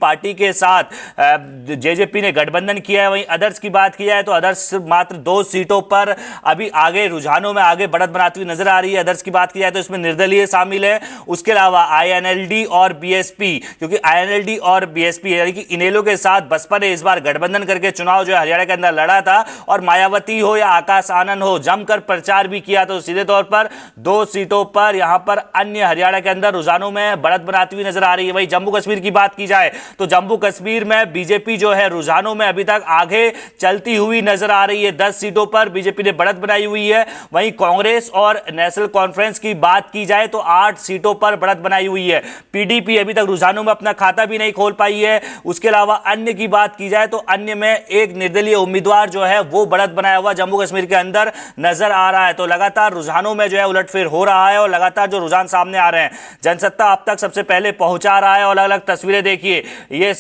Party के साथ JJP ने गठबंधन किया है। वहीं अदर्स की बात की जाए तो अदर्स मात्र 2 सीटों पर अभी आगे रुझानों में आगे बढ़त बनाती हुई नजर आ रही है। अदर्स की बात की जाए तो इसमें निर्दलीय शामिल है, उसके अलावा आईएनएलडी और बीएसपी, क्योंकि आईएनएलडी और बीएसपी यानी कि इनेलो के साथ बसपा ने इस बार गठबंधन करके चुनाव जो है हरियाणा के अंदर लड़ा था और मायावती हो या आकाश आनंद हो जमकर प्रचार भी किया। तो सीधे तौर पर 2 सीटों पर यहां पर अन्य हरियाणा के अंदर रुझानों में बढ़त बनाती हुई नजर आ रही है। वहीं जम्मू कश्मीर की बात की जाए तो जम्मू कश्मीर में बीजेपी जो है रुझानों में अभी तक आगे चलती हुई नजर आ रही है। 10 सीटों पर बीजेपी ने बढ़त बनाई हुई है। वहीं कांग्रेस और नेशनल कॉन्फ्रेंस की बात की जाए तो 8 सीटों पर बढ़त बनाई हुई है। पीडीपी अभी तक रुझानों में अपना खाता भी नहीं खोल पाई है। उसके अलावा अन्य की बात की जाए तो अन्य में एक निर्दलीय उम्मीदवार जो है वो बढ़त बनाया हुआ जम्मू कश्मीर के अंदर नजर आ रहा है। तो लगातार रुझानों में जो है उलटफेर हो रहा है और लगातार जो रुझान सामने आ रहे हैं, जनसत्ता अब तक सबसे पहले पहुंचा रहा है और अलग अलग तस्वीरें देखिए, ये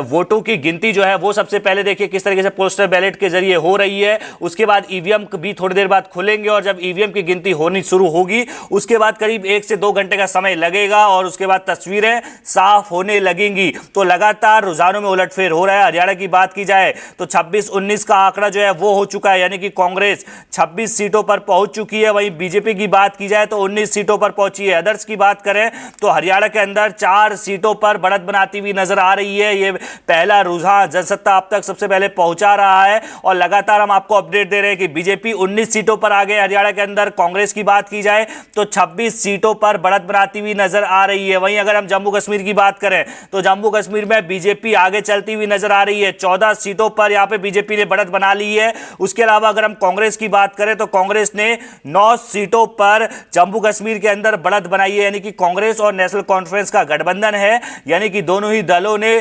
वोटों की गिनती जो है वो सबसे पहले देखिए किस तरीके से पोस्टल बैलेट के जरिए हो रही है। उसके बाद ईवीएम भी थोड़ी देर बाद खुलेंगे और जब ईवीएम की गिनती होनी शुरू होगी उसके बाद करीब 1 से 2 घंटे का समय लगेगा और उसके बाद तस्वीरें साफ होने लगेंगी। तो लगातार रुझानों में उलटफेर हो रहा है। हरियाणा की बात की जाए तो 26-19 का आंकड़ा जो है वो हो चुका है, यानी कि कांग्रेस 26 सीटों पर पहुंच चुकी है। वहीं बीजेपी की बात की जाए तो 19 सीटों पर पहुंची है। अदर्स की बात करें तो हरियाणा के अंदर 4 सीटों पर बढ़त बनाती हुई नजर आ रही है। ये पहला रुझान जनसत्ता अब तक सबसे पहले पहुंचा रहा है और लगातार हम आपको अपडेट दे रहे हैं कि बीजेपी 19 सीटों पर आ गए हरियाणा के अंदर। कांग्रेस की बात की जाए तो 26 सीटों पर बढ़त बनाती हुई नजर आ रही है। वहीं अगर हम जम्मू कश्मीर की बात करें तो जम्मू कश्मीर में बीजेपी आगे चलती हुई नजर आ रही है। 14 सीटों पर यहां पे बीजेपी ने बढ़त बना ली है। उसके अलावा अगर हम कांग्रेस की बात करें तो कांग्रेस ने 9 सीटों पर जम्मू कश्मीर के अंदर बढ़त बनाई है, यानी कि कांग्रेस और नेशनल कॉन्फ्रेंस का गठबंधन है, यानी कि दोनों ही दलों ने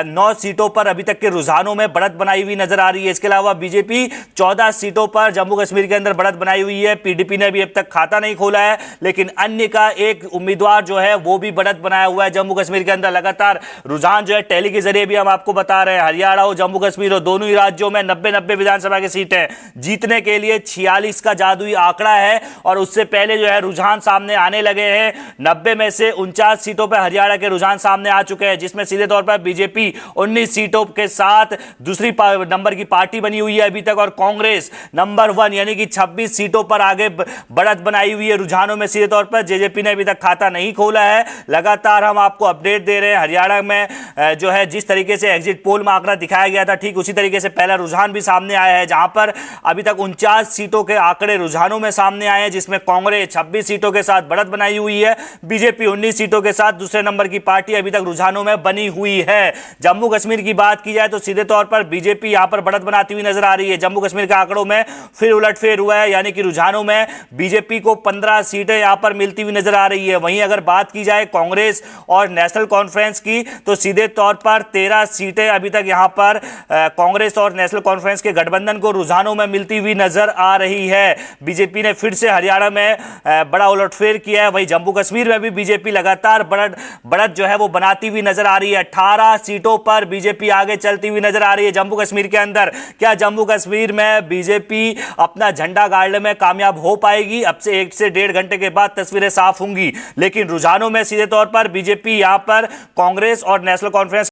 9 सीटों पर अभी तक के रुझानों में बढ़त बनाई हुई नजर आ रही है। इसके अलावा बीजेपी 14 सीटों पर जम्मू कश्मीर के अंदर बढ़त बनाई हुई है। पीडीपी ने अभी अब तक खाता नहीं खोला है, लेकिन अन्य का एक उम्मीदवार जो है वो भी बढ़त बनाया हुआ है जम्मू कश्मीर के अंदर। लगातार रुझान जो है टैली के जरिए भी हम आपको बता रहे हैं, हरियाणा हो जम्मू कश्मीर हो दोनों ही राज्यों में 90-90 विधानसभा की सीटें जीतने के लिए 46 का जादुई आंकड़ा है और उससे पहले जो है रुझान सामने आने लगे हैं। 90 में से 49 सीटों पर हरियाणा के रुझान सामने आ चुके हैं, जिसमें सीधे तौर पर बीजेपी 19 सीटों के साथ दूसरी नंबर की पार्टी बनी हुई है अभी तक और कांग्रेस नंबर 1 यानी कि 26 सीटों पर आगे बढ़त बनाई हुई है रुझानों में। सीधे तौर पर जेजेपी ने अभी तक खाता नहीं खोला है। लगातार हम आपको अपडेट दे रहे हैं। हरियाणा में जो है जिस तरीके से एग्जिट पोल में आंकड़ा दिखाया गया था ठीक उसी तरीके से पहला रुझान भी सामने आया है, जहां पर अभी तक 49 सीटों के आंकड़े रुझानों में सामने आए हैं, जिसमें कांग्रेस 26 सीटों के साथ बढ़त बनाई हुई है, बीजेपी 19 सीटों के साथ दूसरे नंबर की पार्टी अभी तक रुझानों में बनी हुई है। जम्मू कश्मीर की बात की जाए तो सीधे तौर पर बीजेपी यहां पर बढ़त बनाती हुई नजर आ रही है। जम्मू कश्मीर के आंकड़ों में फिर उलटफेर हुआ है, यानी कि रुझानों में बीजेपी को 15 सीटें यहां पर मिलती हुई नजर आ रही है। वहीं अगर बात की जाए कांग्रेस और नेशनल कॉन्फ्रेंस की तो सीधे तौर पर 13 सीटें अभी तक यहां पर कांग्रेस और नेशनल कॉन्फ्रेंस के गठबंधन को रुझानों में मिलती हुई नजर आ रही है। बीजेपी ने फिर से हरियाणा में बड़ा उलटफेर किया है। वहीं जम्मू कश्मीर में भी बीजेपी लगातार बढ़त जो है वो बनाती हुई नजर आ रही है। 18 सीटों पर बीजेपी आगे चलती हुई नजर आ रही है जम्मू कश्मीर के अंदर। क्या जम्मू कश्मीर में बीजेपी अपना झंडा गाड़ने में कामयाब हो पाएगी? अब से 1 से 1.5 घंटे के बाद तस्वीरें साफ होंगी, लेकिन रुझानों में सीधे तौर पर बीजेपी यहां पर कांग्रेस और नेशनल कॉन्फ्रेंस